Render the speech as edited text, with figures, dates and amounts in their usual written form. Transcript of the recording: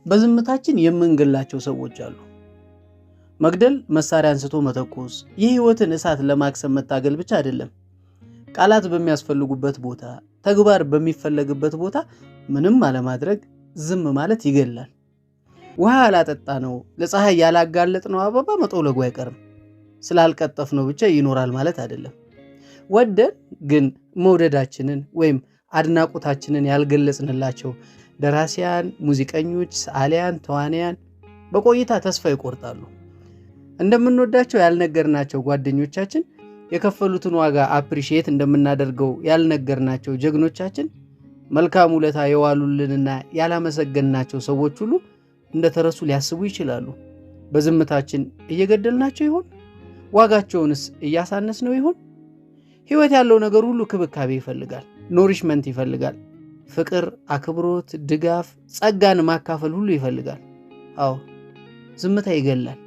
በዝምታችን የምንገላቸው ሰዎች አሉ። መግደል መሳሪያ አንስቶ መተኮስ፣ የህይወትን እሳት ለማክሰም መታገል ብቻ አይደለም። ቃላት በሚያስፈልጉበት ቦታ፣ ተግባር በሚፈለግበት ቦታ ምንም አለማድረግ፣ ዝም ማለት ይገላል። ውሃ ያላጠጣ ነው፣ ለፀሐይ ያላጋለጥ ነው አበባ መጠውለጉ አይቀርም። ስላልቀጠፍ ነው ብቻ ይኖራል ማለት አይደለም። ወደን ግን መውደዳችንን ወይም አድናቆታችንን ያልገለጽንላቸው ደራሲያን፣ ሙዚቀኞች፣ ሰዓሊያን፣ ተዋንያን በቆይታ ተስፋ ይቆርጣሉ። እንደምንወዳቸው ያልነገርናቸው ጓደኞቻችን፣ የከፈሉትን ዋጋ አፕሪሺየት እንደምናደርገው ያልነገርናቸው ጀግኖቻችን፣ መልካም ውለታ የዋሉልንና ያላመሰገንናቸው ሰዎች ሁሉ እንደተረሱ ሊያስቡ ይችላሉ። በዝምታችን እየገደልናቸው ይሆን? ዋጋቸውንስ እያሳነስ ነው ይሆን? ህይወት ያለው ነገር ሁሉ ክብካቤ ይፈልጋል፣ ኖሪሽመንት ይፈልጋል። ፍቅር፣ አክብሮት፣ ድጋፍ፣ ጸጋን ማካፈል ሁሉ ይፈልጋል። አዎ ዝምታ ይገላል።